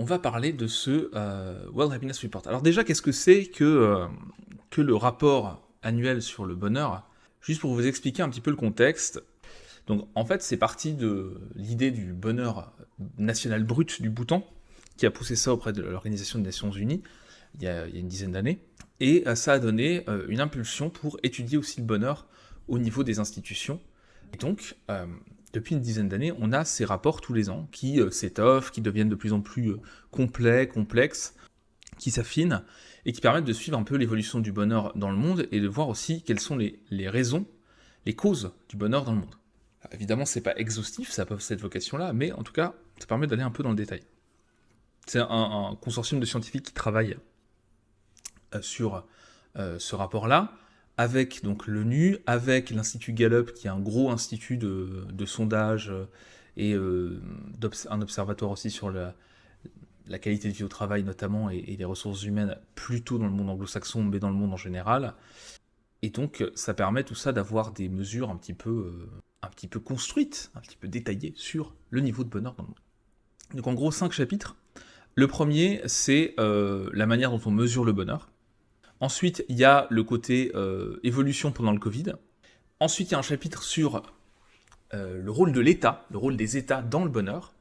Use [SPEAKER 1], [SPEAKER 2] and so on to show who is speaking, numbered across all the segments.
[SPEAKER 1] va parler de ce World Happiness Report. Alors déjà, qu'est-ce que c'est que le rapport annuel sur le bonheur? Juste pour vous expliquer un petit peu le contexte. Donc en fait, c'est parti de l'idée du bonheur national brut du Bhoutan, qui a poussé ça auprès de l'Organisation des Nations Unies, il y a une dizaine d'années, et ça a donné une impulsion pour étudier aussi le bonheur au niveau des institutions. Et donc, depuis une dizaine d'années, on a ces rapports tous les ans qui s'étoffent, qui deviennent de plus en plus complets, complexes, qui s'affinent, et qui permettent de suivre un peu l'évolution du bonheur dans le monde, et de voir aussi quelles sont les raisons, les causes du bonheur dans le monde. Alors, évidemment, c'est pas exhaustif, ça n'a pas cette vocation-là, mais en tout cas, ça permet d'aller un peu dans le détail. C'est un consortium de scientifiques qui travaille sur ce rapport-là, avec donc l'ONU, avec l'Institut Gallup, qui est un gros institut de sondage et un observatoire aussi sur la qualité de vie au travail notamment, et les ressources humaines, plutôt dans le monde anglo-saxon, mais dans le monde en général. Et donc, ça permet tout ça d'avoir des mesures un petit peu construites, un petit peu détaillées sur le niveau de bonheur dans le monde. Donc en gros, 5 chapitres. Le premier, c'est la manière dont on mesure le bonheur. Ensuite, il y a le côté évolution pendant le Covid. Ensuite, il y a un chapitre sur le rôle de l'État, le rôle des États dans le bonheur.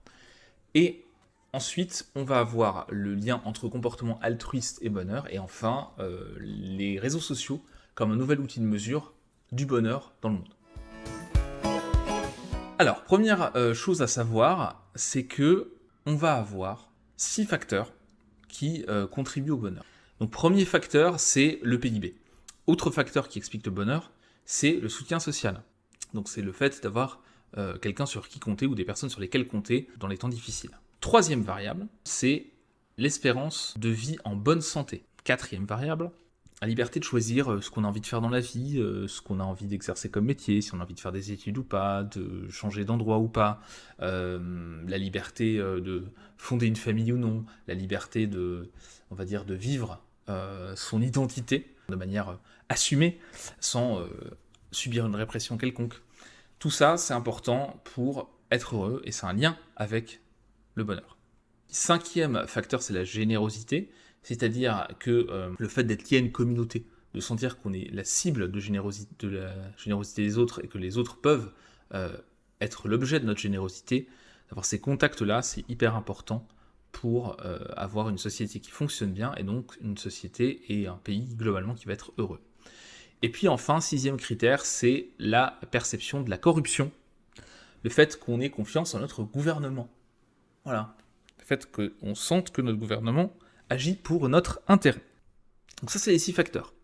[SPEAKER 1] Et ensuite, on va avoir le lien entre comportement altruiste et bonheur. Et enfin, les réseaux sociaux comme un nouvel outil de mesure du bonheur dans le monde. Alors, première chose à savoir, c'est que on va avoir 6 facteurs qui contribuent au bonheur. Donc, premier facteur, c'est le PIB. Autre facteur qui explique le bonheur, c'est le soutien social. Donc, c'est le fait d'avoir quelqu'un sur qui compter ou des personnes sur lesquelles compter dans les temps difficiles. Troisième variable, c'est l'espérance de vie en bonne santé. Quatrième variable, la liberté de choisir ce qu'on a envie de faire dans la vie, ce qu'on a envie d'exercer comme métier, si on a envie de faire des études ou pas, de changer d'endroit ou pas, la liberté de fonder une famille ou non, la liberté de vivre son identité de manière assumée, sans subir une répression quelconque. Tout ça, c'est important pour être heureux, et c'est un lien avec le bonheur. Cinquième facteur, c'est la générosité, c'est-à-dire que le fait d'être lié à une communauté, de sentir qu'on est la cible de la générosité des autres, et que les autres peuvent être l'objet de notre générosité, d'avoir ces contacts-là, c'est hyper important pour avoir une société qui fonctionne bien, et donc une société et un pays globalement qui va être heureux. Et puis enfin, sixième critère, c'est la perception de la corruption, le fait qu'on ait confiance en notre gouvernement. Voilà. Le fait qu'on sente que notre gouvernement agit pour notre intérêt. Donc ça, c'est les 6 facteurs.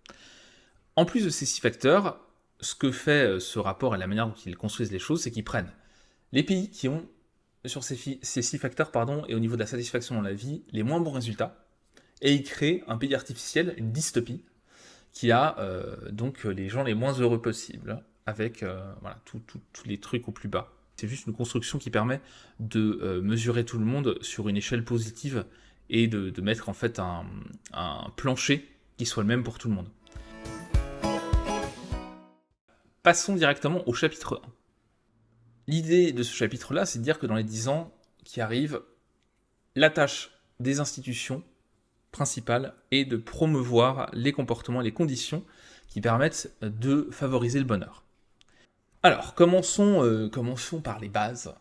[SPEAKER 1] En plus de ces 6 facteurs, ce que fait ce rapport et la manière dont ils construisent les choses, c'est qu'ils prennent les pays qui ont, sur ces 6 facteurs, et au niveau de la satisfaction dans la vie, les moins bons résultats, et ils créent un pays artificiel, une dystopie, qui a donc les gens les moins heureux possibles, avec tous les trucs au plus bas. C'est juste une construction qui permet de mesurer tout le monde sur une échelle positive et de mettre en fait un plancher qui soit le même pour tout le monde. Passons directement au chapitre 1. L'idée de ce chapitre-là, c'est de dire que dans les 10 ans qui arrivent, la tâche des institutions principales est de promouvoir les comportements et les conditions qui permettent de favoriser le bonheur. Alors, commençons par les bases.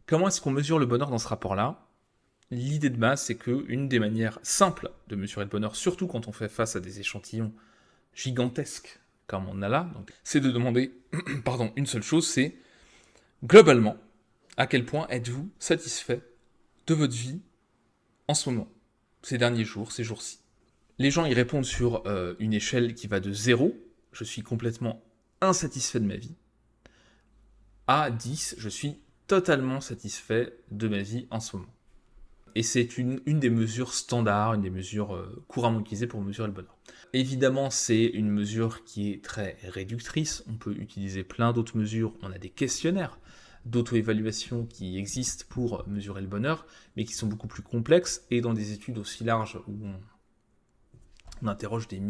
[SPEAKER 1] Comment est-ce qu'on mesure le bonheur dans ce rapport-là ? L'idée de base, c'est qu'une des manières simples de mesurer le bonheur, surtout quand on fait face à des échantillons gigantesques comme on a là, c'est de demander une seule chose, c'est globalement, à quel point êtes-vous satisfait de votre vie en ce moment, ces derniers jours, ces jours-ci. Les gens y répondent sur une échelle qui va de 0, je suis complètement insatisfait de ma vie, à 10, je suis totalement satisfait de ma vie en ce moment. Et c'est une des mesures standards, une des mesures couramment utilisées pour mesurer le bonheur. Évidemment, c'est une mesure qui est très réductrice, on peut utiliser plein d'autres mesures, on a des questionnaires d'auto-évaluation qui existent pour mesurer le bonheur, mais qui sont beaucoup plus complexes, et dans des études aussi larges où on interroge des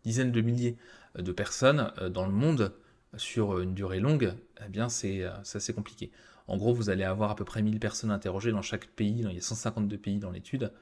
[SPEAKER 1] dizaines de milliers de personnes dans le monde sur une durée longue, eh bien c'est assez compliqué. En gros, vous allez avoir à peu près 1000 personnes interrogées dans chaque pays. Il y a 152 pays dans l'étude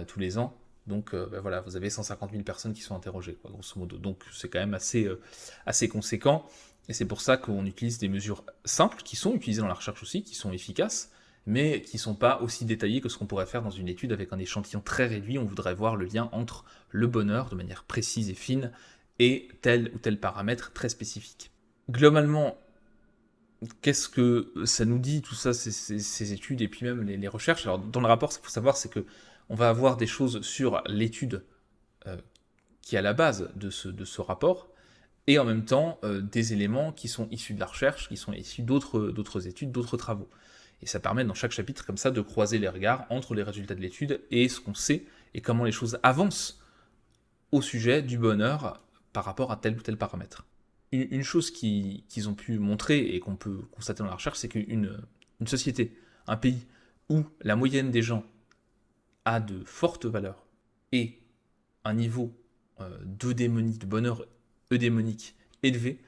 [SPEAKER 1] tous les ans. Donc voilà, vous avez 150 000 personnes qui sont interrogées, quoi, grosso modo. Donc c'est quand même assez conséquent. Et c'est pour ça qu'on utilise des mesures simples, qui sont utilisées dans la recherche aussi, qui sont efficaces, mais qui ne sont pas aussi détaillées que ce qu'on pourrait faire dans une étude avec un échantillon très réduit. On voudrait voir le lien entre le bonheur, de manière précise et fine, et tel ou tel paramètre très spécifique. Globalement, qu'est-ce que ça nous dit, tout ça, ces études, et puis même les recherches? Alors, dans le rapport, ce qu'il faut savoir, c'est qu'on va avoir des choses sur l'étude qui est à la base de ce rapport, et en même temps des éléments qui sont issus de la recherche, qui sont issus d'autres études, d'autres travaux. Et ça permet dans chaque chapitre, comme ça, de croiser les regards entre les résultats de l'étude et ce qu'on sait, et comment les choses avancent au sujet du bonheur par rapport à tel ou tel paramètre. Une chose qu'ils ont pu montrer et qu'on peut constater dans la recherche, c'est qu'une société, un pays où la moyenne des gens a de fortes valeurs et un niveau d'eudémonie, de bonheur eudémonique élevé,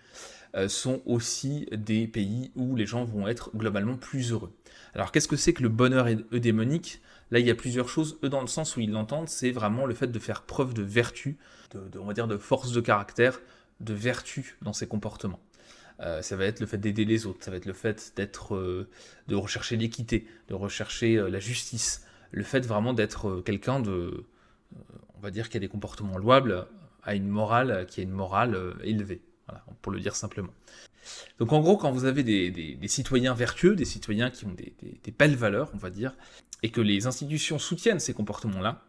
[SPEAKER 1] sont aussi des pays où les gens vont être globalement plus heureux. Alors qu'est-ce que c'est que le bonheur eudémonique? Là, il y a plusieurs choses. Eux, dans le sens où ils l'entendent, c'est vraiment le fait de faire preuve de vertu, on va dire de force de caractère, de vertu dans ses comportements. Ça va être le fait d'aider les autres, ça va être le fait de rechercher l'équité, de rechercher la justice, le fait vraiment d'être quelqu'un on va dire, qui a des comportements louables, a une morale qui est une morale élevée, voilà, pour le dire simplement. Donc en gros, quand vous avez des citoyens vertueux, des citoyens qui ont des belles valeurs, on va dire, et que les institutions soutiennent ces comportements-là,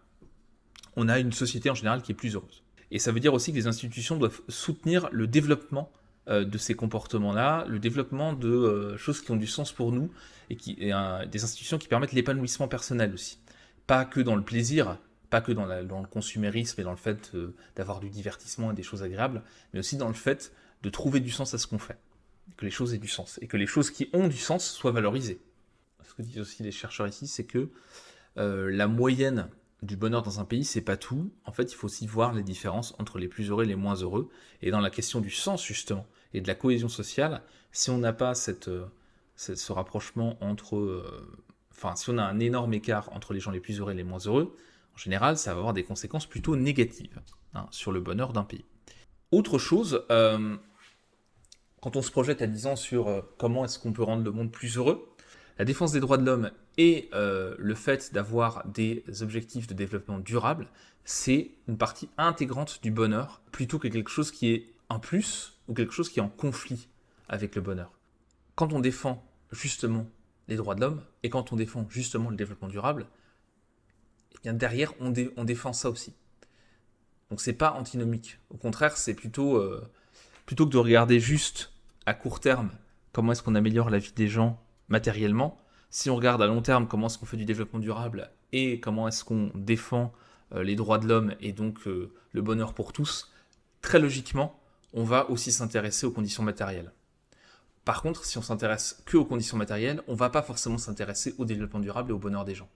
[SPEAKER 1] on a une société en général qui est plus heureuse. Et ça veut dire aussi que les institutions doivent soutenir le développement de ces comportements-là, le développement de choses qui ont du sens pour nous, et des institutions qui permettent l'épanouissement personnel aussi. Pas que dans le plaisir, pas que dans le consumérisme et dans le fait d'avoir du divertissement et des choses agréables, mais aussi dans le fait de trouver du sens à ce qu'on fait, que les choses aient du sens, et que les choses qui ont du sens soient valorisées. Ce que disent aussi les chercheurs ici, c'est que la moyenne du bonheur dans un pays, c'est pas tout. En fait, il faut aussi voir les différences entre les plus heureux et les moins heureux. Et dans la question du sens, justement, et de la cohésion sociale, si on n'a pas ce rapprochement entre... si on a un énorme écart entre les gens les plus heureux et les moins heureux, en général, ça va avoir des conséquences plutôt négatives sur le bonheur d'un pays. Autre chose, quand on se projette à 10 ans sur comment est-ce qu'on peut rendre le monde plus heureux, la défense des droits de l'homme et le fait d'avoir des objectifs de développement durable, c'est une partie intégrante du bonheur, plutôt que quelque chose qui est un plus ou quelque chose qui est en conflit avec le bonheur. Quand on défend justement les droits de l'homme et quand on défend justement le développement durable, et bien derrière on défend ça aussi. Donc c'est pas antinomique. Au contraire, c'est plutôt que de regarder juste à court terme comment est-ce qu'on améliore la vie des gens matériellement, si on regarde à long terme comment est-ce qu'on fait du développement durable et comment est-ce qu'on défend les droits de l'homme et donc le bonheur pour tous, très logiquement, on va aussi s'intéresser aux conditions matérielles. Par contre, si on s'intéresse que aux conditions matérielles, on ne va pas forcément s'intéresser au développement durable et au bonheur des gens.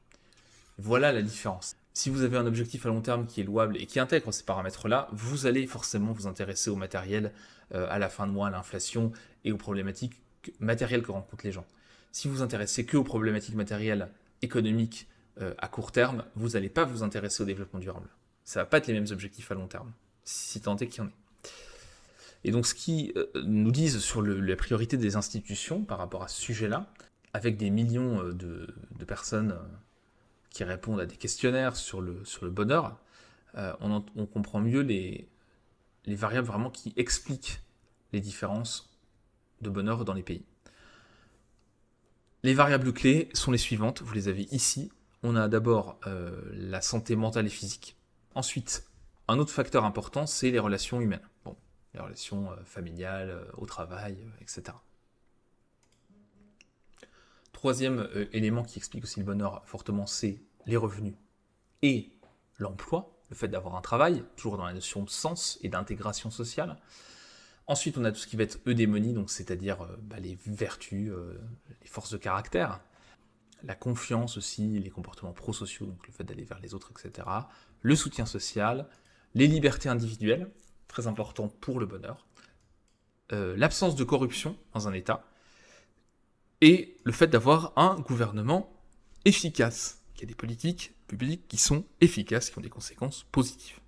[SPEAKER 1] Voilà la différence. Si vous avez un objectif à long terme qui est louable et qui intègre ces paramètres-là, vous allez forcément vous intéresser au matériel à la fin de mois, à l'inflation et aux problématiques matérielles que rencontrent les gens. Si vous vous intéressez que aux problématiques matérielles économiques à court terme, vous n'allez pas vous intéresser au développement durable. Ça ne va pas être les mêmes objectifs à long terme, si tant est qu'il y en ait. Et donc ce qu'ils nous disent sur la priorité des institutions par rapport à ce sujet-là, avec des millions de personnes qui répondent à des questionnaires sur le bonheur, on comprend mieux les variables vraiment qui expliquent les différences de bonheur dans les pays. Les variables clés sont les suivantes, vous les avez ici. On a d'abord la santé mentale et physique. Ensuite, un autre facteur important, c'est les relations humaines. Les relations familiales, au travail, etc. Troisième élément qui explique aussi le bonheur fortement, c'est les revenus et l'emploi, le fait d'avoir un travail, toujours dans la notion de sens et d'intégration sociale. Ensuite, on a tout ce qui va être eudémonie, donc c'est-à-dire les vertus, les forces de caractère, la confiance aussi, les comportements prosociaux, donc le fait d'aller vers les autres, etc. Le soutien social, les libertés individuelles, très important pour le bonheur, l'absence de corruption dans un État, et le fait d'avoir un gouvernement efficace, qu'il y a des politiques publiques qui sont efficaces, qui ont des conséquences positives.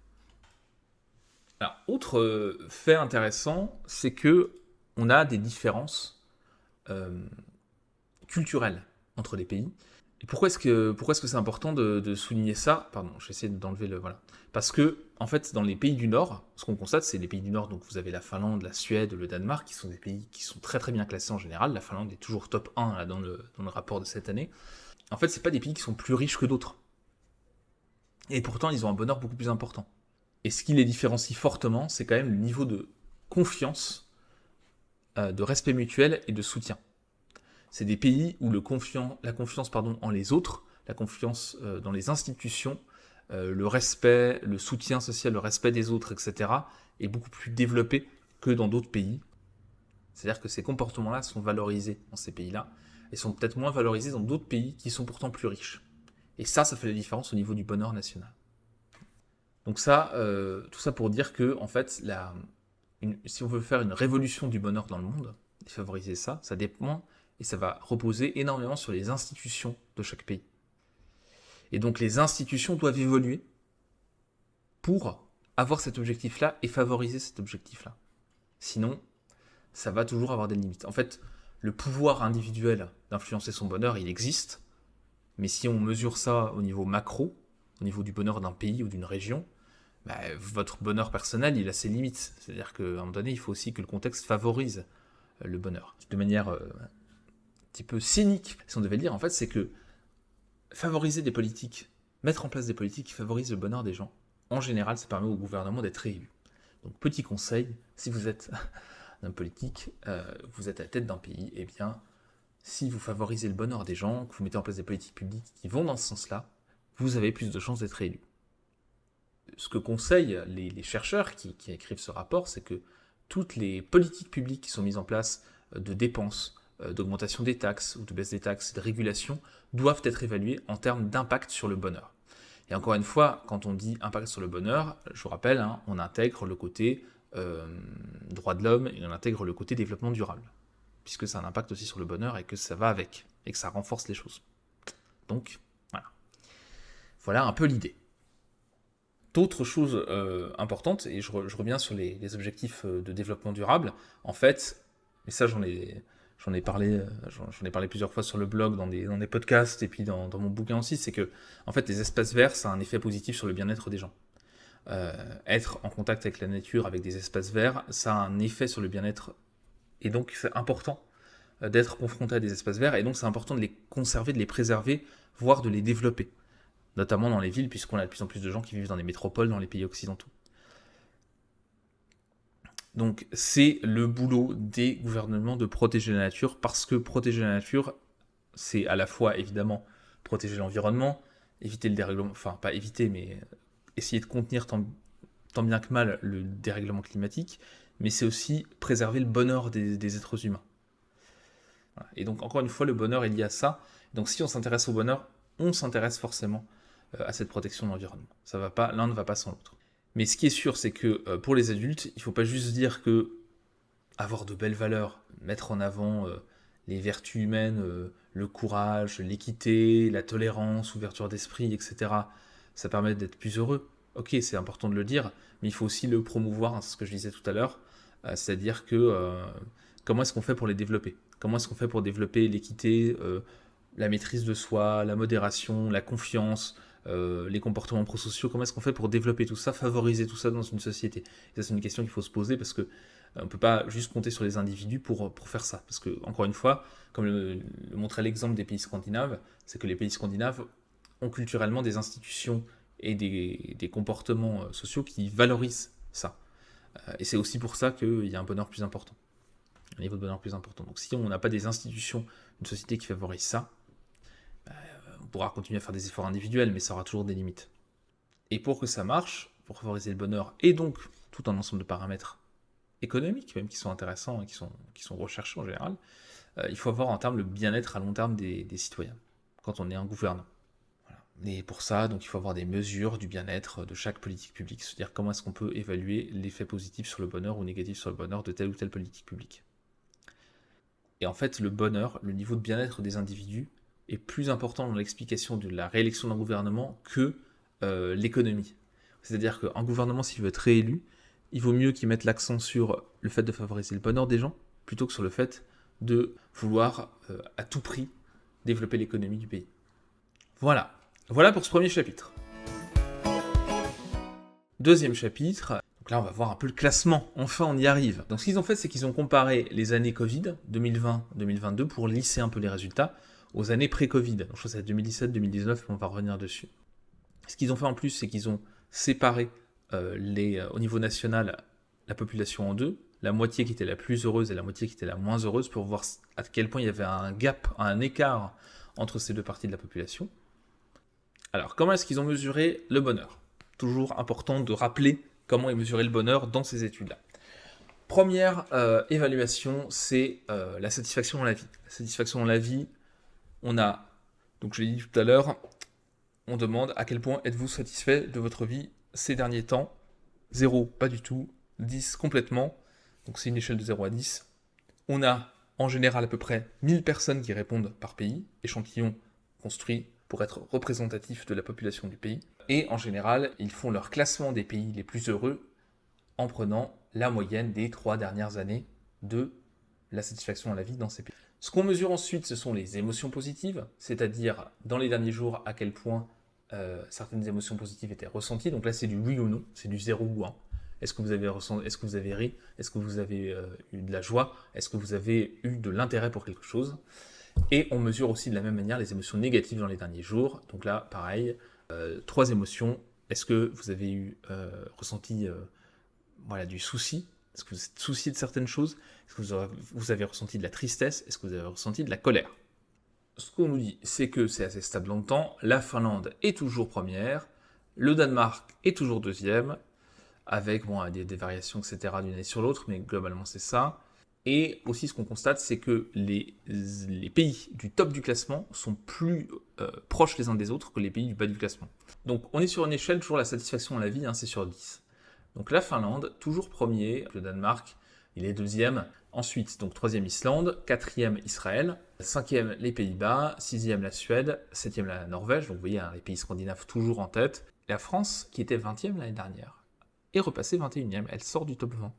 [SPEAKER 1] Alors, autre fait intéressant, c'est que on a des différences culturelles entre les pays. Et pourquoi est-ce que c'est important de souligner ça? Pardon, je vais essayer d'enlever le... Voilà. Parce que, en fait, dans les pays du Nord, ce qu'on constate, c'est les pays du Nord, donc vous avez la Finlande, la Suède, le Danemark, qui sont des pays qui sont très très bien classés en général. La Finlande est toujours top 1 là, dans le rapport de cette année. En fait, c'est pas des pays qui sont plus riches que d'autres. Et pourtant, ils ont un bonheur beaucoup plus important. Et ce qui les différencie fortement, c'est quand même le niveau de confiance, de respect mutuel et de soutien. C'est des pays où la confiance en les autres, la confiance dans les institutions, le respect, le soutien social, le respect des autres, etc., est beaucoup plus développé que dans d'autres pays. C'est-à-dire que ces comportements-là sont valorisés dans ces pays-là, et sont peut-être moins valorisés dans d'autres pays qui sont pourtant plus riches. Et ça fait la différence au niveau du bonheur national. Donc ça, tout ça pour dire que, en fait, si on veut faire une révolution du bonheur dans le monde, et favoriser ça, ça dépend, et ça va reposer énormément sur les institutions de chaque pays. Et donc les institutions doivent évoluer pour avoir cet objectif-là et favoriser cet objectif-là. Sinon, ça va toujours avoir des limites. En fait, le pouvoir individuel d'influencer son bonheur, il existe, mais si on mesure ça au niveau macro, au niveau du bonheur d'un pays ou d'une région, votre bonheur personnel, il a ses limites. C'est-à-dire qu'à un moment donné, il faut aussi que le contexte favorise le bonheur. De manière un petit peu cynique, si on devait le dire, en fait, c'est que favoriser des politiques, mettre en place des politiques qui favorisent le bonheur des gens, en général, ça permet au gouvernement d'être réélu. Donc, petit conseil, si vous êtes un homme politique, vous êtes à la tête d'un pays, eh bien, si vous favorisez le bonheur des gens, que vous mettez en place des politiques publiques qui vont dans ce sens-là, vous avez plus de chances d'être élu. Ce que conseillent les chercheurs qui écrivent ce rapport, c'est que toutes les politiques publiques qui sont mises en place de dépenses, d'augmentation des taxes ou de baisse des taxes, de régulation, doivent être évaluées en termes d'impact sur le bonheur. Et encore une fois, quand on dit impact sur le bonheur, je vous rappelle, on intègre le côté droit de l'homme et on intègre le côté développement durable, puisque ça a un impact aussi sur le bonheur et que ça va avec, et que ça renforce les choses. Donc, voilà. Voilà un peu l'idée. D'autres choses importantes, et je reviens sur les objectifs de développement durable, en fait, et ça j'en ai parlé plusieurs fois sur le blog, dans des podcasts, et puis dans mon bouquin aussi, c'est que en fait, les espaces verts, ça a un effet positif sur le bien-être des gens. Être en contact avec la nature, avec des espaces verts, ça a un effet sur le bien-être, et donc c'est important d'être confronté à des espaces verts, et donc c'est important de les conserver, de les préserver, voire de les développer, notamment dans les villes, puisqu'on a de plus en plus de gens qui vivent dans les métropoles, dans les pays occidentaux. Donc c'est le boulot des gouvernements de protéger la nature, parce que protéger la nature, c'est à la fois évidemment protéger l'environnement, éviter le dérèglement, enfin pas éviter, mais essayer de contenir tant bien que mal le dérèglement climatique, mais c'est aussi préserver le bonheur des êtres humains. Voilà. Et donc encore une fois, le bonheur est lié à ça. Donc si on s'intéresse au bonheur, on s'intéresse forcément à cette protection de l'environnement. L'un ne va pas sans l'autre. Mais ce qui est sûr, c'est que pour les adultes, il ne faut pas juste dire que avoir de belles valeurs, mettre en avant les vertus humaines, le courage, l'équité, la tolérance, l'ouverture d'esprit, etc., ça permet d'être plus heureux. Ok, c'est important de le dire, mais il faut aussi le promouvoir, c'est ce que je disais tout à l'heure, c'est-à-dire que comment est-ce qu'on fait pour les développer? Comment est-ce qu'on fait pour développer l'équité, la maîtrise de soi, la modération, la confiance, les comportements prosociaux, comment est-ce qu'on fait pour développer tout ça, favoriser tout ça dans une société? Et ça, c'est une question qu'il faut se poser, parce que on ne peut pas juste compter sur les individus pour faire ça. Parce que, encore une fois, comme le montrait l'exemple des pays scandinaves, c'est que les pays scandinaves ont culturellement des institutions et des comportements sociaux qui valorisent ça. Et c'est aussi pour ça qu'il y a un bonheur plus important, un niveau de bonheur plus important. Donc si on n'a pas des institutions, une société qui favorise ça, on pourra continuer à faire des efforts individuels, mais ça aura toujours des limites. Et pour que ça marche, pour favoriser le bonheur, et donc tout un ensemble de paramètres économiques, même qui sont intéressants et qui sont recherchés en général, il faut avoir en termes le bien-être à long terme des citoyens, quand on est un gouvernant. Voilà. Et pour ça, donc, il faut avoir des mesures du bien-être de chaque politique publique, c'est-à-dire comment est-ce qu'on peut évaluer l'effet positif sur le bonheur ou négatif sur le bonheur de telle ou telle politique publique. Et en fait, le bonheur, le niveau de bien-être des individus est plus important dans l'explication de la réélection d'un gouvernement que l'économie. C'est-à-dire qu'un gouvernement, s'il veut être réélu, il vaut mieux qu'il mette l'accent sur le fait de favoriser le bonheur des gens, plutôt que sur le fait de vouloir à tout prix développer l'économie du pays. Voilà. Voilà pour ce premier chapitre. Deuxième chapitre, donc là on va voir un peu le classement, enfin on y arrive. Donc ce qu'ils ont fait, c'est qu'ils ont comparé les années Covid, 2020-2022, pour lisser un peu les résultats, aux années pré-Covid. Donc je crois que c'est 2017-2019, mais on va revenir dessus. Ce qu'ils ont fait en plus, c'est qu'ils ont séparé au niveau national la population en deux, la moitié qui était la plus heureuse et la moitié qui était la moins heureuse, pour voir à quel point il y avait un gap, un écart entre ces deux parties de la population. Alors comment est-ce qu'ils ont mesuré le bonheur ? Toujours important de rappeler comment est mesuré le bonheur dans ces études-là. Première évaluation, c'est la satisfaction dans la vie. La satisfaction dans la vie, on a, donc je l'ai dit tout à l'heure, on demande à quel point êtes-vous satisfait de votre vie ces derniers temps. 0, pas du tout. 10, complètement. Donc c'est une échelle de 0 à 10. On a en général à peu près 1000 personnes qui répondent par pays, échantillon construit pour être représentatif de la population du pays. Et en général, ils font leur classement des pays les plus heureux en prenant la moyenne des 3 dernières années de la satisfaction à la vie dans ces pays. Ce qu'on mesure ensuite, ce sont les émotions positives, c'est-à-dire dans les derniers jours à quel point certaines émotions positives étaient ressenties. Donc là, c'est du oui ou non, c'est du 0 ou 1. Est-ce que vous avez ri? Est-ce que vous avez eu de la joie? Est-ce que vous avez eu de l'intérêt pour quelque chose? Et on mesure aussi de la même manière les émotions négatives dans les derniers jours. Donc là, pareil, 3 émotions. Est-ce que vous avez ressenti du souci? Est-ce que vous êtes soucié de certaines choses? Est-ce que vous avez ressenti de la tristesse? Est-ce que vous avez ressenti de la colère? Ce qu'on nous dit, c'est que c'est assez stable dans le temps. La Finlande est toujours première. Le Danemark est toujours deuxième. Avec des variations, etc. d'une année sur l'autre, mais globalement c'est ça. Et aussi ce qu'on constate, c'est que les pays du top du classement sont plus proches les uns des autres que les pays du bas du classement. Donc on est sur une échelle, toujours la satisfaction à la vie, c'est sur 10. Donc la Finlande, toujours premier, le Danemark, il est deuxième. Ensuite, donc troisième Islande, quatrième Israël, cinquième les Pays-Bas, sixième la Suède, septième la Norvège, donc vous voyez les pays scandinaves toujours en tête. La France, qui était 20e l'année dernière, est repassée 21e, elle sort du top 20.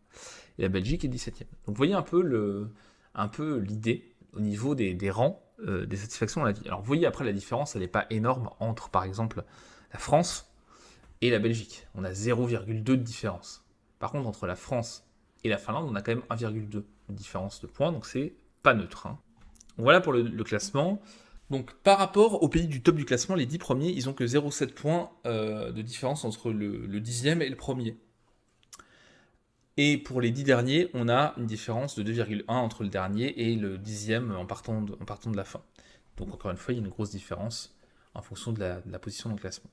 [SPEAKER 1] Et la Belgique est 17e. Donc vous voyez un peu l'idée au niveau des rangs des satisfactions à la vie. Alors vous voyez après la différence, elle n'est pas énorme entre par exemple la France et la Belgique. On a 0,2 de différence. Par contre entre la France et la Finlande, on a quand même 1,2 de différence de points, donc c'est pas neutre. Voilà pour le classement. Donc par rapport aux pays du top du classement, les 10 premiers, ils ont que 0,7 points de différence entre le 10e et le premier. Et pour les 10 derniers, on a une différence de 2,1 entre le dernier et le 10e en partant de la fin. Donc encore une fois, il y a une grosse différence en fonction de la position dans le classement.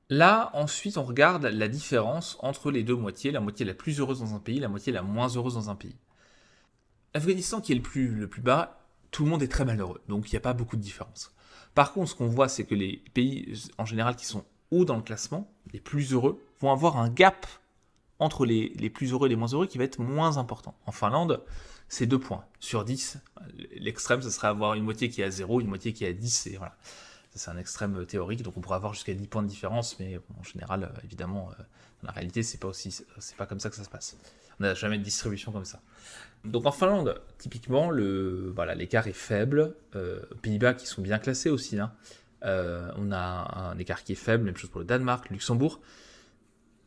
[SPEAKER 1] Là, ensuite, on regarde la différence entre les deux moitiés, la moitié la plus heureuse dans un pays, la moitié la moins heureuse dans un pays. L'Afghanistan qui est le plus bas, tout le monde est très malheureux, donc il n'y a pas beaucoup de différence. Par contre, ce qu'on voit, c'est que les pays, en général, qui sont hauts dans le classement, les plus heureux, vont avoir un gap entre les plus heureux et les moins heureux qui va être moins important. En Finlande, c'est 2 points. Sur 10, l'extrême, ce serait avoir une moitié qui est à 0, une moitié qui est à 10, et voilà. Ça, c'est un extrême théorique, donc on pourrait avoir jusqu'à 10 points de différence, mais en général, évidemment, dans la réalité, c'est pas comme ça que ça se passe. On n'a jamais de distribution comme ça. Donc en Finlande, typiquement, l'écart est faible. Pays-Bas qui sont bien classés aussi. On a un écart qui est faible, même chose pour le Danemark, le Luxembourg.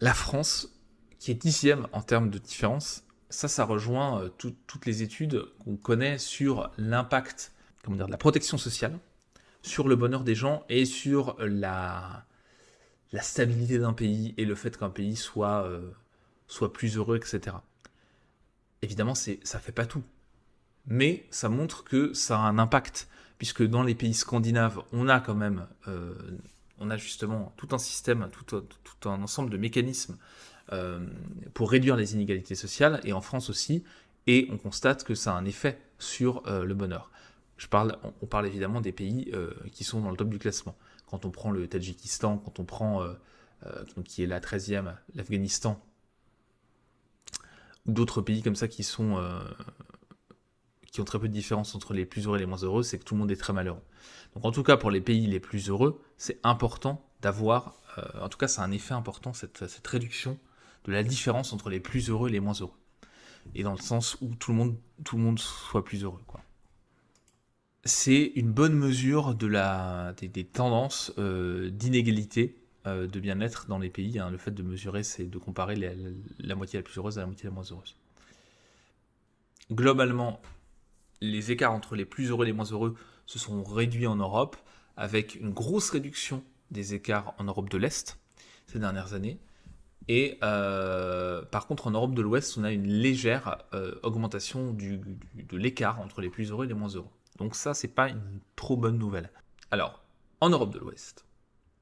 [SPEAKER 1] La France, qui est 10e en termes de différence, ça rejoint toutes les études qu'on connaît sur l'impact de la protection sociale, sur le bonheur des gens et sur la stabilité d'un pays et le fait qu'un pays soit plus heureux, etc. Évidemment, ça fait pas tout. Mais ça montre que ça a un impact, puisque dans les pays scandinaves, on a quand même, on a justement tout un système, tout un ensemble de mécanismes pour réduire les inégalités sociales, et en France aussi, et on constate que ça a un effet sur le bonheur. On parle évidemment des pays qui sont dans le top du classement. Quand on prend le Tadjikistan, quand on prend, qui est la 13e, l'Afghanistan, ou d'autres pays comme ça qui sont qui ont très peu de différence entre les plus heureux et les moins heureux, c'est que tout le monde est très malheureux. Donc en tout cas, pour les pays les plus heureux, c'est important d'avoir, en tout cas c'est un effet important, cette réduction de la différence entre les plus heureux et les moins heureux. Et dans le sens où tout le monde soit plus heureux, quoi. C'est une bonne mesure des tendances d'inégalité de bien-être dans les pays. Hein. Le fait de mesurer, c'est de comparer la moitié la plus heureuse à la moitié la moins heureuse. Globalement, les écarts entre les plus heureux et les moins heureux se sont réduits en Europe, avec une grosse réduction des écarts en Europe de l'Est ces dernières années. Et par contre, en Europe de l'Ouest, on a une légère augmentation de l'écart entre les plus heureux et les moins heureux. Donc ça, c'est pas une trop bonne nouvelle. Alors, en Europe de l'Ouest,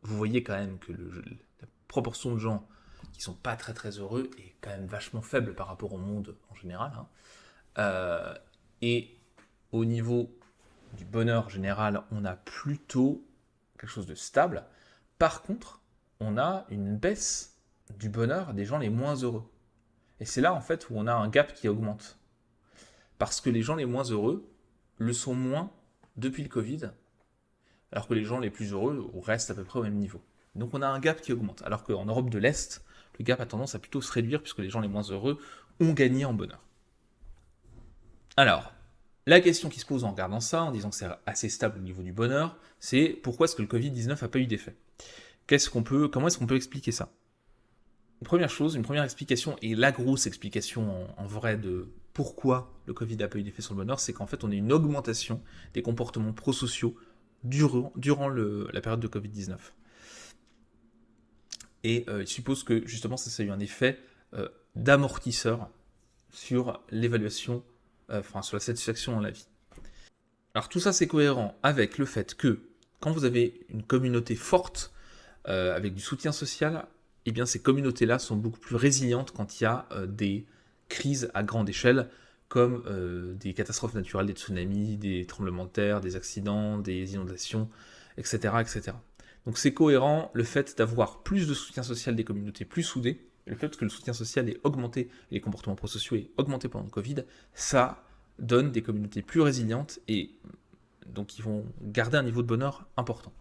[SPEAKER 1] vous voyez quand même que la proportion de gens qui sont pas très très heureux est quand même vachement faible par rapport au monde en général. Hein. Et au niveau du bonheur général, on a plutôt quelque chose de stable. Par contre, on a une baisse du bonheur des gens les moins heureux. Et c'est là en fait où on a un gap qui augmente. Parce que les gens les moins heureux le sont moins depuis le Covid, alors que les gens les plus heureux restent à peu près au même niveau. Donc on a un gap qui augmente, alors qu'en Europe de l'Est, le gap a tendance à plutôt se réduire puisque les gens les moins heureux ont gagné en bonheur. Alors, la question qui se pose en regardant ça, en disant que c'est assez stable au niveau du bonheur, c'est pourquoi est-ce que le Covid-19 n'a pas eu d'effet ? Comment est-ce qu'on peut expliquer ça ? Une première explication, et la grosse explication en vrai de pourquoi le Covid n'a pas eu d'effet sur le bonheur, c'est qu'en fait on a une augmentation des comportements prosociaux durant la période de Covid-19. Et il suppose que justement ça a eu un effet d'amortisseur sur l'évaluation, sur la satisfaction dans la vie. Alors tout ça c'est cohérent avec le fait que quand vous avez une communauté forte, avec du soutien social, eh bien ces communautés-là sont beaucoup plus résilientes quand il y a des crises à grande échelle, comme des catastrophes naturelles, des tsunamis, des tremblements de terre, des accidents, des inondations, etc. etc. Donc c'est cohérent le fait d'avoir plus de soutien social des communautés plus soudées, le fait que le soutien social ait augmenté, et les comportements prosociaux aient augmenté pendant le Covid, ça donne des communautés plus résilientes et donc ils vont garder un niveau de bonheur important.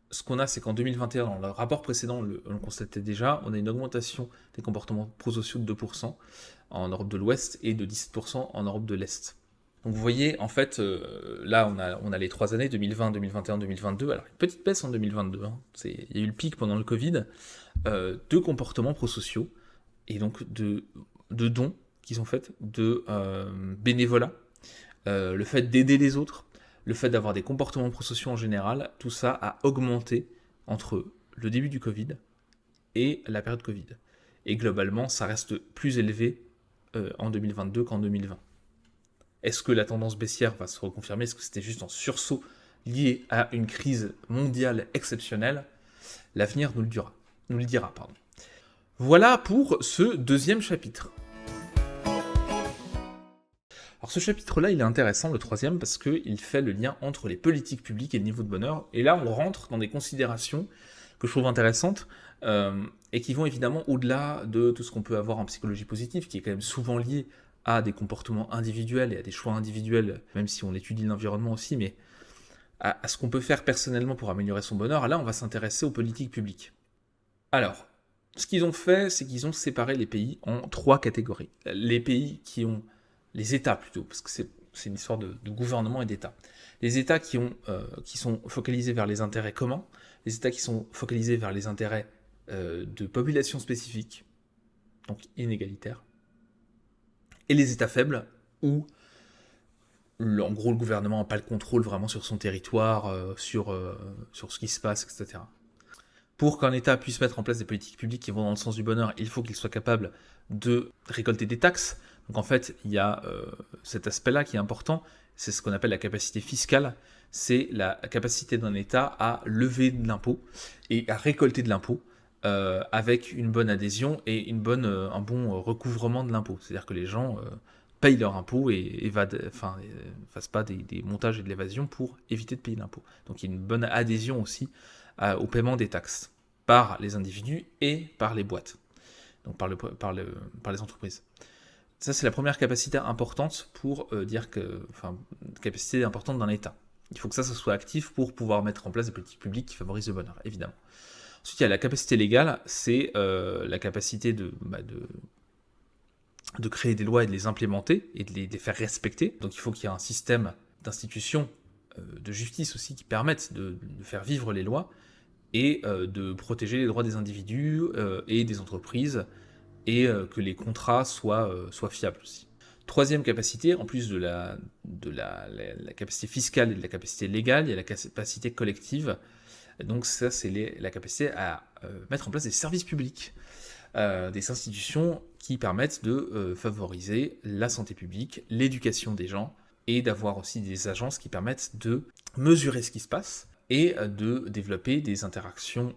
[SPEAKER 1] Ce qu'on a, c'est qu'en 2021, dans le rapport précédent, on le constatait déjà, on a une augmentation des comportements prosociaux de 2% en Europe de l'Ouest et de 17% en Europe de l'Est. Donc vous voyez, en fait, là, on a les 3 années, 2020, 2021, 2022. Alors, une petite baisse en 2022. Hein. Il y a eu le pic pendant le Covid de comportements prosociaux et donc de dons qui sont faits, de bénévolat, le fait d'aider les autres, le fait d'avoir des comportements prosociaux en général, tout ça a augmenté entre le début du Covid et la période Covid. Et globalement, ça reste plus élevé en 2022 qu'en 2020. Est-ce que la tendance baissière va se reconfirmer ? Est-ce que c'était juste un sursaut lié à une crise mondiale exceptionnelle ? L'avenir nous le dira. Voilà pour ce deuxième chapitre. Alors ce chapitre-là, il est intéressant, le troisième, parce qu'il fait le lien entre les politiques publiques et le niveau de bonheur. Et là, on rentre dans des considérations que je trouve intéressantes et qui vont évidemment au-delà de tout ce qu'on peut avoir en psychologie positive, qui est quand même souvent lié à des comportements individuels et à des choix individuels, même si on étudie l'environnement aussi, mais à ce qu'on peut faire personnellement pour améliorer son bonheur. Là, on va s'intéresser aux politiques publiques. Alors, ce qu'ils ont fait, c'est qu'ils ont séparé les pays en 3 catégories. Les pays qui ont... Les États plutôt, parce que c'est une histoire de gouvernement et d'État. Les États qui sont focalisés vers les intérêts communs, les États qui sont focalisés vers les intérêts de populations spécifiques, donc inégalitaires, et les États faibles, où en gros le gouvernement n'a pas le contrôle vraiment sur son territoire, sur ce qui se passe, etc. Pour qu'un État puisse mettre en place des politiques publiques qui vont dans le sens du bonheur, il faut qu'il soit capable de récolter des taxes. Donc en fait, il y a cet aspect-là qui est important, c'est ce qu'on appelle la capacité fiscale, c'est la capacité d'un État à lever de l'impôt et à récolter de l'impôt avec une bonne adhésion et un bon recouvrement de l'impôt. C'est-à-dire que les gens payent leur impôt et fassent pas des montages et de l'évasion pour éviter de payer l'impôt. Donc il y a une bonne adhésion aussi au paiement des taxes par les individus et par les boîtes, donc par les entreprises. Ça, c'est la première capacité importante pour capacité importante d'un État. Il faut que ça soit actif pour pouvoir mettre en place des politiques publiques qui favorisent le bonheur, évidemment. Ensuite, il y a la capacité légale, c'est la capacité de créer des lois et de les implémenter et de les faire respecter. Donc il faut qu'il y ait un système d'institutions de justice aussi qui permettent de faire vivre les lois et de protéger les droits des individus et des entreprises et que les contrats soient fiables aussi. Troisième capacité, en plus de la capacité fiscale et de la capacité légale, il y a la capacité collective. Donc ça, c'est la capacité à mettre en place des services publics, des institutions qui permettent de favoriser la santé publique, l'éducation des gens, et d'avoir aussi des agences qui permettent de mesurer ce qui se passe et de développer des interactions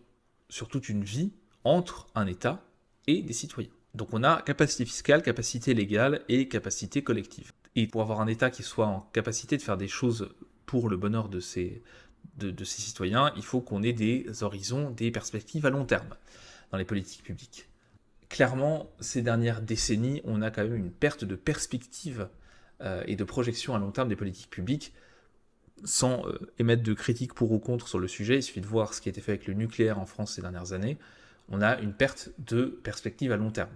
[SPEAKER 1] sur toute une vie entre un État et des citoyens. Donc on a capacité fiscale, capacité légale et capacité collective. Et pour avoir un État qui soit en capacité de faire des choses pour le bonheur de ses citoyens, il faut qu'on ait des horizons, des perspectives à long terme dans les politiques publiques. Clairement, ces dernières décennies, on a quand même une perte de perspective et de projection à long terme des politiques publiques. Sans émettre de critiques pour ou contre sur le sujet, il suffit de voir ce qui a été fait avec le nucléaire en France ces dernières années. On a une perte de perspective à long terme.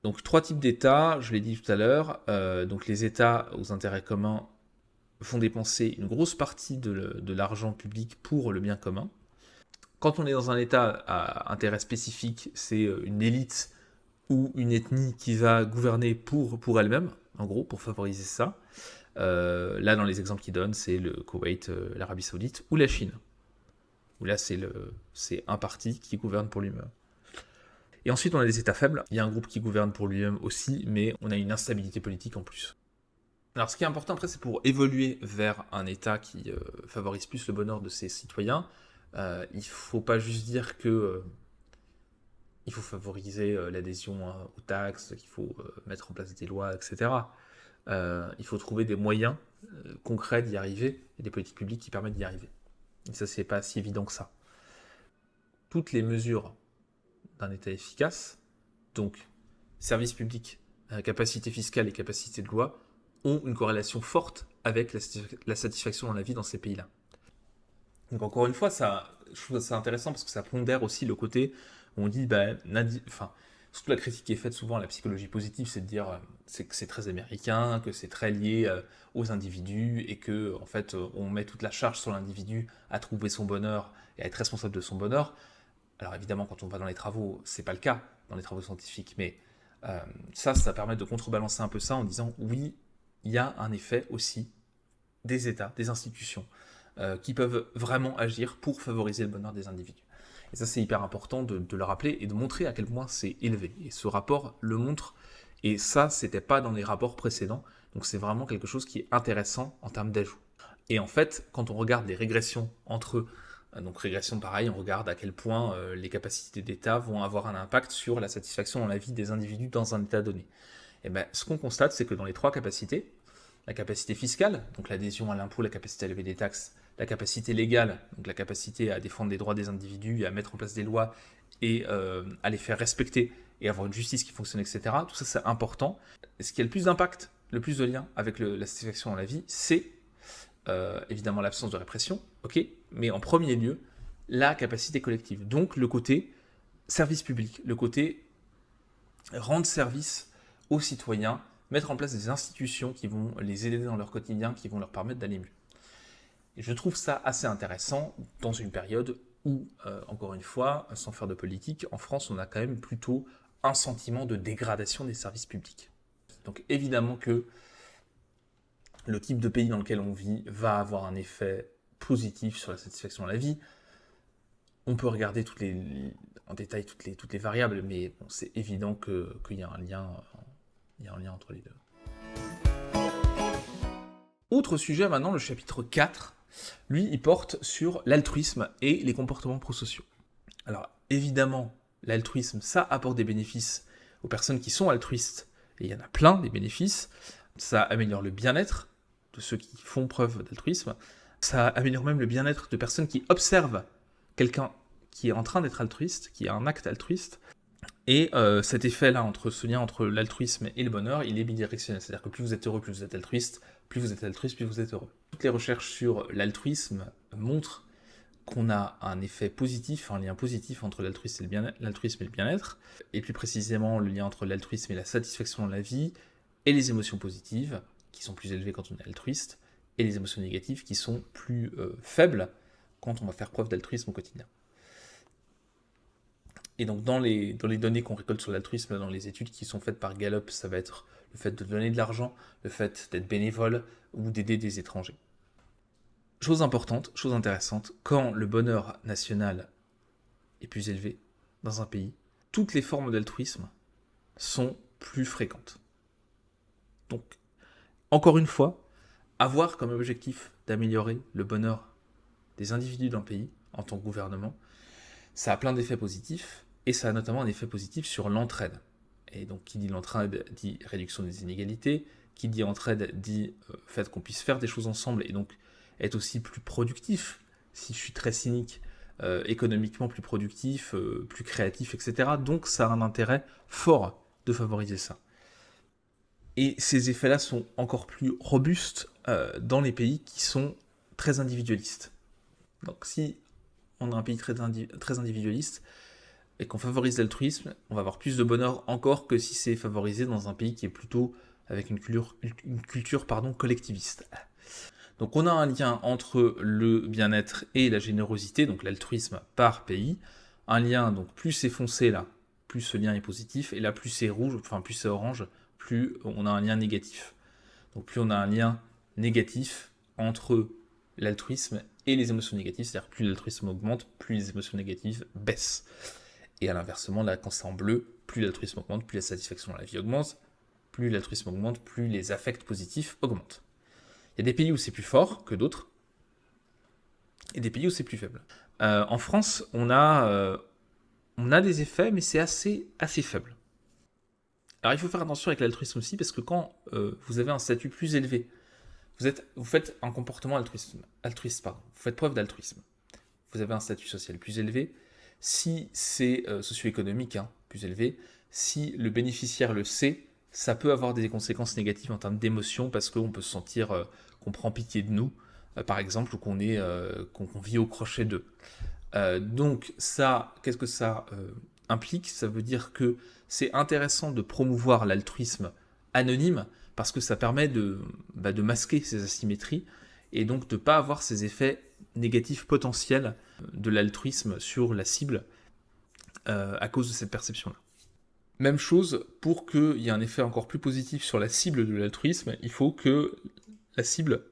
[SPEAKER 1] Donc 3 types d'États, je l'ai dit tout à l'heure. Donc les États aux intérêts communs font dépenser une grosse partie de l'argent public pour le bien commun. Quand on est dans un État à intérêt spécifique, c'est une élite ou une ethnie qui va gouverner pour elle-même, en gros, pour favoriser ça. Là, dans les exemples qu'il donne, c'est le Koweït, l'Arabie Saoudite ou la Chine. Où là, c'est un parti qui gouverne pour lui-même. Et ensuite, on a des États faibles. Il y a un groupe qui gouverne pour lui-même aussi, mais on a une instabilité politique en plus. Alors, ce qui est important après, c'est pour évoluer vers un État qui favorise plus le bonheur de ses citoyens. Il ne faut pas juste dire que il faut favoriser l'adhésion aux taxes, qu'il faut mettre en place des lois, etc. Il faut trouver des moyens concrets d'y arriver et des politiques publiques qui permettent d'y arriver. Et ça, c'est pas si évident que ça. Toutes les mesures d'un État efficace, donc services publics, capacité fiscale et capacité de loi, ont une corrélation forte avec la satisfaction dans la vie dans ces pays-là. Donc encore une fois, je trouve ça intéressant parce que ça pondère aussi le côté où on dit, surtout la critique qui est faite souvent à la psychologie positive, c'est de dire que c'est très américain, que c'est très lié aux individus et que en fait on met toute la charge sur l'individu à trouver son bonheur et à être responsable de son bonheur. Alors évidemment, quand on va dans les travaux, c'est pas le cas dans les travaux scientifiques, mais ça permet de contrebalancer un peu ça en disant oui, il y a un effet aussi des États, des institutions qui peuvent vraiment agir pour favoriser le bonheur des individus. Et ça, c'est hyper important de le rappeler et de montrer à quel point c'est élevé. Et ce rapport le montre, et ça, c'était pas dans les rapports précédents, donc c'est vraiment quelque chose qui est intéressant en termes d'ajout. Et en fait, quand on regarde les régressions entre eux, donc régression pareil, on regarde à quel point les capacités d'État vont avoir un impact sur la satisfaction dans la vie des individus dans un État donné. Et bien, ce qu'on constate, c'est que dans les 3 capacités, la capacité fiscale, donc l'adhésion à l'impôt, la capacité à lever des taxes, la capacité légale, donc la capacité à défendre les droits des individus, à mettre en place des lois et à les faire respecter et avoir une justice qui fonctionne, etc. Tout ça, c'est important. Ce qui a le plus d'impact, le plus de lien avec la satisfaction dans la vie, c'est évidemment l'absence de répression, ok, mais en premier lieu, la capacité collective. Donc le côté service public, le côté rendre service aux citoyens, mettre en place des institutions qui vont les aider dans leur quotidien, qui vont leur permettre d'aller mieux. Et je trouve ça assez intéressant dans une période où, encore une fois, sans faire de politique, en France, on a quand même plutôt un sentiment de dégradation des services publics. Donc évidemment que le type de pays dans lequel on vit va avoir un effet positif sur la satisfaction de la vie. On peut regarder en détail toutes les variables, mais bon, c'est évident qu'il y a un lien entre les deux. Autre sujet maintenant, le chapitre 4. Lui, il porte sur l'altruisme et les comportements prosociaux. Alors, évidemment, l'altruisme, ça apporte des bénéfices aux personnes qui sont altruistes, et il y en a plein des bénéfices. Ça améliore le bien-être de ceux qui font preuve d'altruisme. Ça améliore même le bien-être de personnes qui observent quelqu'un qui est en train d'être altruiste, qui a un acte altruiste. Et cet effet-là, ce lien entre l'altruisme et le bonheur, il est bidirectionnel. C'est-à-dire que plus vous êtes heureux, plus vous êtes altruiste, plus vous êtes altruiste, plus vous êtes heureux. Toutes les recherches sur l'altruisme montrent qu'on a un effet positif, un lien positif entre l'altruisme et le bien-être, et plus précisément le lien entre l'altruisme et la satisfaction dans la vie, et les émotions positives, qui sont plus élevées quand on est altruiste, et les émotions négatives qui sont plus faibles quand on va faire preuve d'altruisme au quotidien. Et donc dans les données qu'on récolte sur l'altruisme, dans les études qui sont faites par Gallup, ça va être le fait de donner de l'argent, le fait d'être bénévole ou d'aider des étrangers. Chose importante, chose intéressante, quand le bonheur national est plus élevé dans un pays, toutes les formes d'altruisme sont plus fréquentes. Donc, encore une fois, avoir comme objectif d'améliorer le bonheur des individus d'un pays en tant que gouvernement, ça a plein d'effets positifs, et ça a notamment un effet positif sur l'entraide. Et donc, qui dit l'entraide dit réduction des inégalités, qui dit entraide dit fait qu'on puisse faire des choses ensemble, et donc être aussi plus productif, si je suis très cynique, économiquement plus productif, plus créatif, etc. Donc ça a un intérêt fort de favoriser ça. Et ces effets-là sont encore plus robustes dans les pays qui sont très individualistes. Donc si on a un pays très individualiste et qu'on favorise l'altruisme, on va avoir plus de bonheur encore que si c'est favorisé dans un pays qui est plutôt avec une culture collectiviste. Donc on a un lien entre le bien-être et la générosité, donc l'altruisme par pays. Un lien, donc plus c'est foncé là, plus ce lien est positif, et là plus c'est rouge, enfin plus c'est orange, plus on a un lien négatif. Donc plus on a un lien négatif entre l'altruisme et les émotions négatives, c'est-à-dire plus l'altruisme augmente, plus les émotions négatives baissent. Et à l'inversement, là quand c'est en bleu, plus l'altruisme augmente, plus la satisfaction dans la vie augmente, plus l'altruisme augmente, plus les affects positifs augmentent. Il y a des pays où c'est plus fort que d'autres, et des pays où c'est plus faible. En France, on a des effets, mais c'est assez faible. Alors il faut faire attention avec l'altruisme aussi, parce que quand vous avez un statut plus élevé, vous faites un comportement altruiste, vous faites preuve d'altruisme. Vous avez un statut social plus élevé, si c'est socio-économique plus élevé, si le bénéficiaire le sait, ça peut avoir des conséquences négatives en termes d'émotion, parce qu'on peut se sentir qu'on prend pitié de nous, par exemple, ou qu'on vit au crochet d'eux. Donc ça, qu'est-ce que ça implique ? Ça veut dire que c'est intéressant de promouvoir l'altruisme anonyme, parce que ça permet de masquer ces asymétries, et donc de ne pas avoir ces effets négatifs potentiels de l'altruisme sur la cible à cause de cette perception-là. Même chose, pour qu'il y ait un effet encore plus positif sur la cible de l'altruisme, il faut que la cible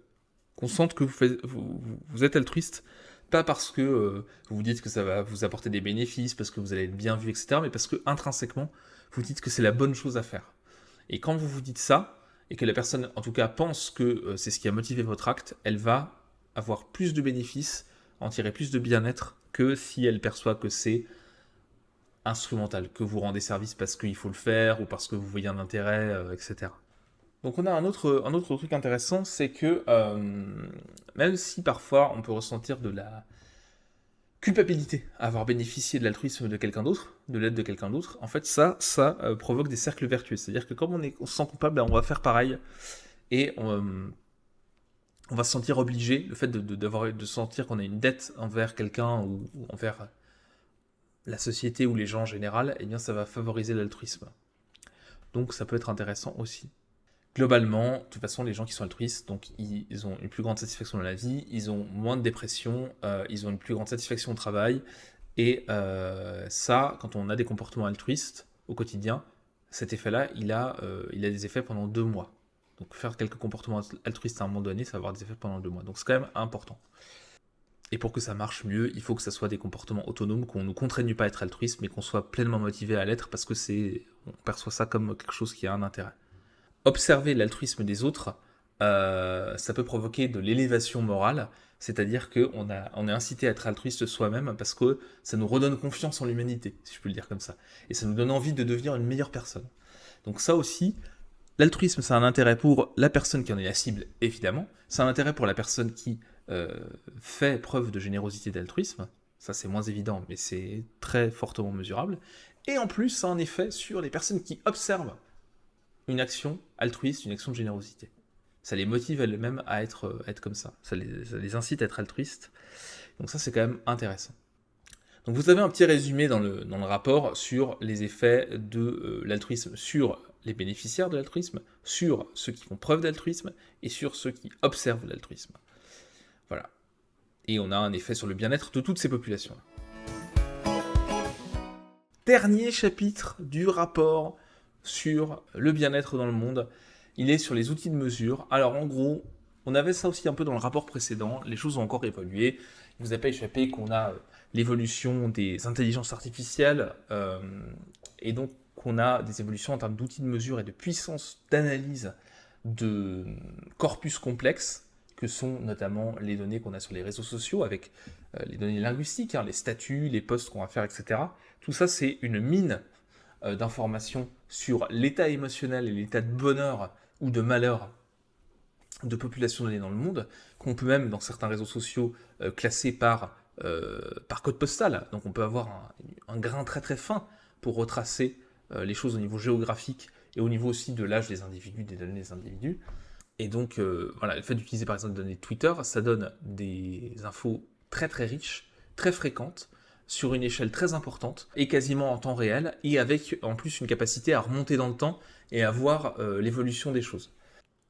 [SPEAKER 1] consente que vous êtes altruiste, pas parce que vous vous dites que ça va vous apporter des bénéfices, parce que vous allez être bien vu, etc., mais parce que intrinsèquement, vous dites que c'est la bonne chose à faire. Et quand vous vous dites ça, et que la personne, en tout cas, pense que c'est ce qui a motivé votre acte, elle va avoir plus de bénéfices, en tirer plus de bien-être, que si elle perçoit que c'est instrumental, que vous rendez service parce qu'il faut le faire, ou parce que vous voyez un intérêt, etc. Donc on a un autre truc intéressant, c'est que même si parfois on peut ressentir de la culpabilité à avoir bénéficié de l'altruisme de quelqu'un d'autre, de l'aide de quelqu'un d'autre, en fait ça provoque des cercles vertueux. C'est-à-dire que comme on se sent coupable, on va faire pareil, et on va se sentir obligé, le fait de sentir qu'on a une dette envers quelqu'un ou envers la société ou les gens en général, eh bien ça va favoriser l'altruisme. Donc ça peut être intéressant aussi. Globalement, de toute façon, les gens qui sont altruistes, donc ils ont une plus grande satisfaction dans la vie, ils ont moins de dépression, ils ont une plus grande satisfaction au travail, et ça, quand on a des comportements altruistes au quotidien, cet effet-là, il a des effets pendant 2 mois. Donc faire quelques comportements altruistes à un moment donné, ça va avoir des effets pendant 2 mois. Donc c'est quand même important. Et pour que ça marche mieux, il faut que ça soit des comportements autonomes, qu'on ne nous contraigne pas à être altruiste, mais qu'on soit pleinement motivé à l'être, parce que on perçoit ça comme quelque chose qui a un intérêt. Observer l'altruisme des autres, ça peut provoquer de l'élévation morale, c'est-à-dire qu'on est incité à être altruiste soi-même parce que ça nous redonne confiance en l'humanité, si je peux le dire comme ça. Et ça nous donne envie de devenir une meilleure personne. Donc ça aussi, l'altruisme, c'est un intérêt pour la personne qui en est la cible, évidemment. C'est un intérêt pour la personne qui fait preuve de générosité et d'altruisme. Ça, c'est moins évident, mais c'est très fortement mesurable. Et en plus, ça a un effet sur les personnes qui observent une action altruiste, une action de générosité. Ça les motive elles-mêmes à être comme ça. Ça les incite à être altruistes. Donc ça, c'est quand même intéressant. Donc vous avez un petit résumé dans le rapport sur les effets de l'altruisme sur les bénéficiaires de l'altruisme, sur ceux qui font preuve d'altruisme et sur ceux qui observent l'altruisme. Voilà. Et on a un effet sur le bien-être de toutes ces populations-là. Dernier chapitre du rapport sur le bien-être dans le monde, il est sur les outils de mesure. Alors en gros, on avait ça aussi un peu dans le rapport précédent, les choses ont encore évolué. Il ne vous a pas échappé qu'on a l'évolution des intelligences artificielles, et donc qu'on a des évolutions en termes d'outils de mesure et de puissance d'analyse de corpus complexes, que sont notamment les données qu'on a sur les réseaux sociaux, avec les données linguistiques, les statuts, les posts qu'on va faire, etc. Tout ça, c'est une mine d'informations sur l'état émotionnel et l'état de bonheur ou de malheur de populations données dans le monde, qu'on peut même, dans certains réseaux sociaux, classer par code postal. Donc on peut avoir un grain très très fin pour retracer les choses au niveau géographique et au niveau aussi de l'âge des individus, des données des individus. Et donc, voilà, le fait d'utiliser par exemple des données de Twitter, ça donne des infos très très riches, très fréquentes, sur une échelle très importante, et quasiment en temps réel, et avec en plus une capacité à remonter dans le temps et à voir l'évolution des choses.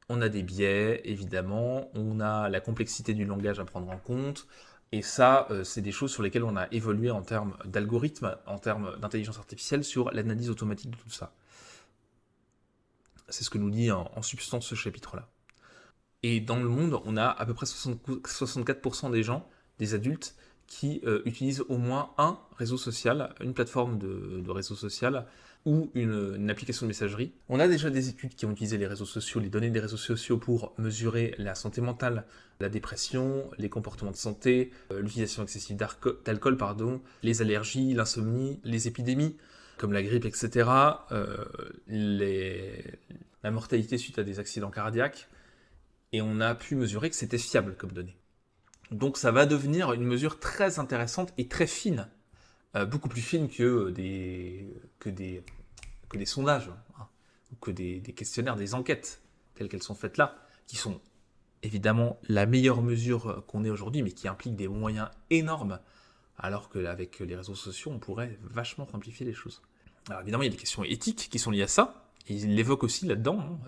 [SPEAKER 1] On a des biais, évidemment, on a la complexité du langage à prendre en compte, et ça, c'est des choses sur lesquelles on a évolué en termes d'algorithmes, en termes d'intelligence artificielle, sur l'analyse automatique de tout ça. C'est ce que nous dit en substance ce chapitre-là. Et dans le monde, on a à peu près 64% des gens, des adultes, qui utilisent au moins un réseau social, une plateforme de réseau social ou une application de messagerie. On a déjà des études qui ont utilisé les réseaux sociaux, les données des réseaux sociaux pour mesurer la santé mentale, la dépression, les comportements de santé, l'utilisation excessive d'alcool, les allergies, l'insomnie, les épidémies, comme la grippe, etc., la mortalité suite à des accidents cardiaques, et on a pu mesurer que c'était fiable comme données. Donc ça va devenir une mesure très intéressante et très fine, beaucoup plus fine que des sondages, ou que des questionnaires, des enquêtes, telles qu'elles sont faites là, qui sont évidemment la meilleure mesure qu'on ait aujourd'hui, mais qui impliquent des moyens énormes, alors qu'avec les réseaux sociaux, on pourrait vachement simplifier les choses. Alors évidemment, il y a des questions éthiques qui sont liées à ça, et il l'évoque aussi là-dedans,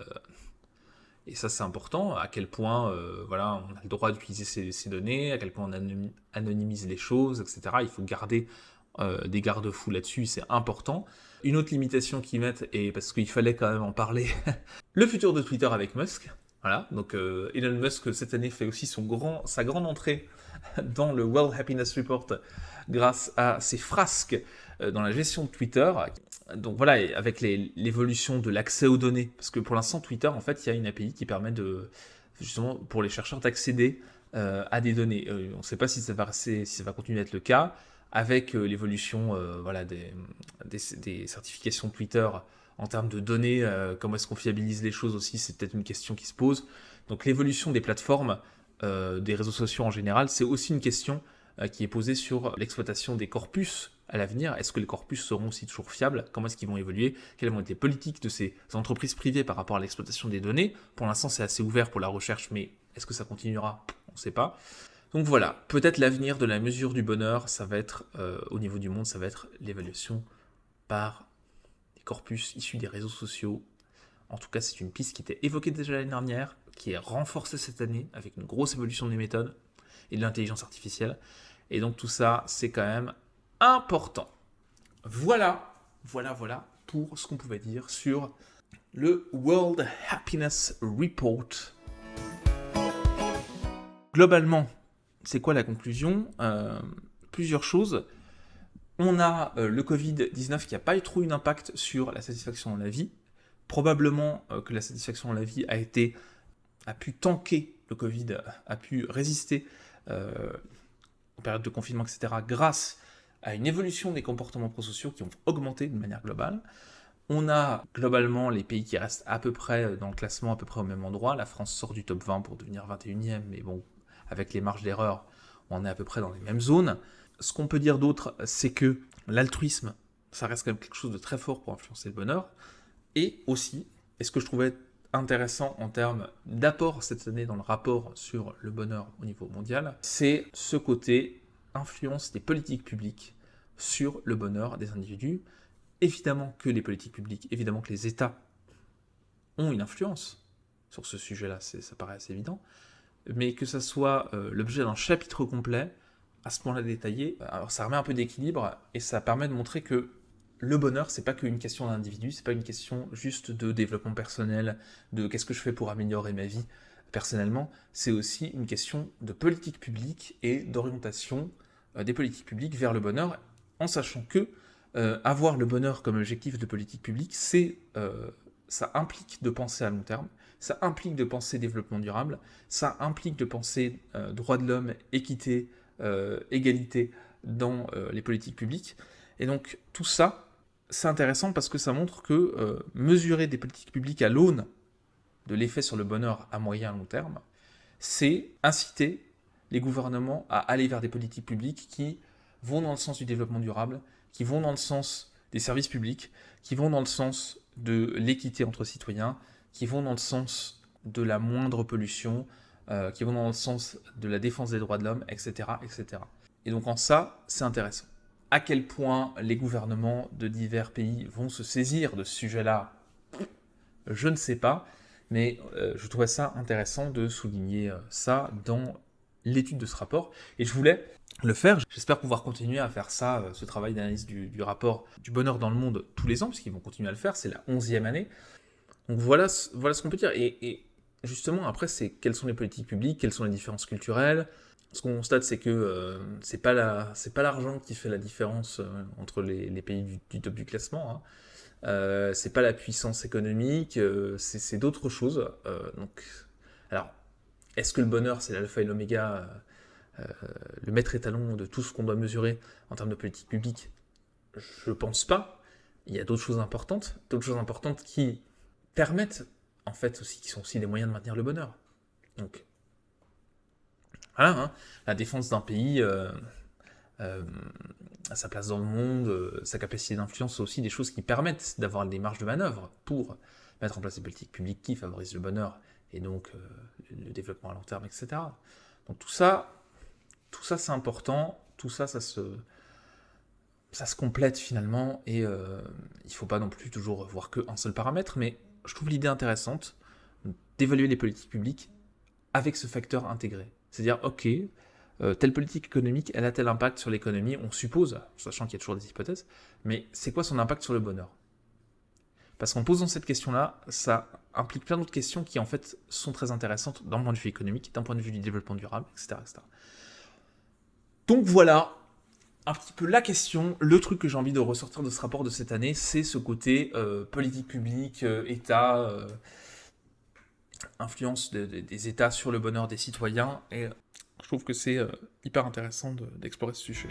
[SPEAKER 1] et ça, c'est important, à quel point voilà, on a le droit d'utiliser ces données, à quel point on anonymise les choses, etc. Il faut garder des garde-fous là-dessus, c'est important. Une autre limitation qu'ils mettent, et parce qu'il fallait quand même en parler, le futur de Twitter avec Musk. Voilà, donc Elon Musk, cette année, fait aussi sa grande entrée dans le World Happiness Report grâce à ses frasques dans la gestion de Twitter. Donc voilà, avec l'évolution de l'accès aux données, parce que pour l'instant, Twitter, en fait, il y a une API qui permet justement, pour les chercheurs, d'accéder à des données. On ne sait pas si ça va continuer à être le cas, avec l'évolution voilà, des certifications Twitter en termes de données, comment est-ce qu'on fiabilise les choses aussi, c'est peut-être une question qui se pose. Donc l'évolution des plateformes, des réseaux sociaux en général, c'est aussi une question qui est posée sur l'exploitation des corpus à l'avenir. Est-ce que les corpus seront aussi toujours fiables? Comment est-ce qu'ils vont évoluer? Quelles vont être les politiques de ces entreprises privées par rapport à l'exploitation des données? Pour l'instant, c'est assez ouvert pour la recherche, mais est-ce que ça continuera? On ne sait pas. Donc voilà, peut-être l'avenir de la mesure du bonheur, ça va être, au niveau du monde, ça va être l'évaluation par des corpus issus des réseaux sociaux. En tout cas, c'est une piste qui était évoquée déjà l'année dernière, qui est renforcée cette année avec une grosse évolution des méthodes et de l'intelligence artificielle. Et donc tout ça, c'est quand même important. Voilà pour ce qu'on pouvait dire sur le World Happiness Report. Globalement, c'est quoi la conclusion? Plusieurs choses. On a le Covid-19 qui n'a pas trop eu d'impact sur la satisfaction dans la vie. Probablement que la satisfaction dans la vie a pu tanker le Covid, a pu résister aux périodes de confinement, etc., grâce à une évolution des comportements prosociaux qui ont augmenté de manière globale. On a globalement les pays qui restent à peu près dans le classement, à peu près au même endroit. La France sort du top 20 pour devenir 21e, mais bon, avec les marges d'erreur, on est à peu près dans les mêmes zones. Ce qu'on peut dire d'autre, c'est que l'altruisme, ça reste quand même quelque chose de très fort pour influencer le bonheur. Et aussi, et ce que je trouvais intéressant en termes d'apport cette année dans le rapport sur le bonheur au niveau mondial, c'est ce côté influence des politiques publiques sur le bonheur des individus. Évidemment que les politiques publiques, évidemment que les États ont une influence sur ce sujet-là, ça paraît assez évident, mais que ça soit l'objet d'un chapitre complet, à ce point-là détaillé, alors ça remet un peu d'équilibre, et ça permet de montrer que le bonheur, c'est pas qu'une question d'individu, c'est pas une question juste de développement personnel, de qu'est-ce que je fais pour améliorer ma vie personnellement, c'est aussi une question de politique publique et d'orientation des politiques publiques vers le bonheur, en sachant que avoir le bonheur comme objectif de politique publique, ça implique de penser à long terme, ça implique de penser développement durable, ça implique de penser droits de l'homme, équité, égalité dans les politiques publiques. Et donc tout ça, c'est intéressant parce que ça montre que mesurer des politiques publiques à l'aune de l'effet sur le bonheur à moyen et long terme, c'est inciter les gouvernements à aller vers des politiques publiques qui vont dans le sens du développement durable, qui vont dans le sens des services publics, qui vont dans le sens de l'équité entre citoyens, qui vont dans le sens de la moindre pollution, qui vont dans le sens de la défense des droits de l'homme, etc., etc. Et donc en ça, c'est intéressant. À quel point les gouvernements de divers pays vont se saisir de ce sujet-là, je ne sais pas, mais je trouvais ça intéressant de souligner ça dans l'étude de ce rapport, et je voulais le faire. J'espère pouvoir continuer à faire ça, ce travail d'analyse du rapport du bonheur dans le monde tous les ans, puisqu'ils vont continuer à le faire, c'est la 11e année. Donc voilà ce qu'on peut dire, et justement après, c'est quelles sont les politiques publiques, quelles sont les différences culturelles. Ce qu'on constate, c'est que c'est pas l'argent qui fait la différence entre les pays du top du classement, hein. C'est pas la puissance économique, c'est d'autres choses. Donc, alors, est-ce que le bonheur, c'est l'alpha et l'oméga, le maître étalon de tout ce qu'on doit mesurer en termes de politique publique? Je pense pas. Il y a d'autres choses importantes qui permettent, en fait, aussi, qui sont aussi des moyens de maintenir le bonheur. Donc, voilà, hein, la défense d'un pays, sa place dans le monde, sa capacité d'influence, sont aussi des choses qui permettent d'avoir des marges de manœuvre pour mettre en place des politiques publiques qui favorisent le bonheur et donc le développement à long terme, etc. Donc tout ça c'est important, tout ça se complète finalement, et il ne faut pas non plus toujours voir qu'un seul paramètre, mais je trouve l'idée intéressante d'évaluer les politiques publiques avec ce facteur intégré. C'est-à-dire, ok, telle politique économique, elle a tel impact sur l'économie, on suppose, sachant qu'il y a toujours des hypothèses, mais c'est quoi son impact sur le bonheur? Parce qu'en posant cette question-là, ça implique plein d'autres questions qui en fait sont très intéressantes d'un point de vue économique, d'un point de vue du développement durable, etc., etc. Donc voilà, un petit peu la question, le truc que j'ai envie de ressortir de ce rapport de cette année, c'est ce côté politique publique, État, influence des États sur le bonheur des citoyens, et je trouve que c'est hyper intéressant d'explorer ce sujet.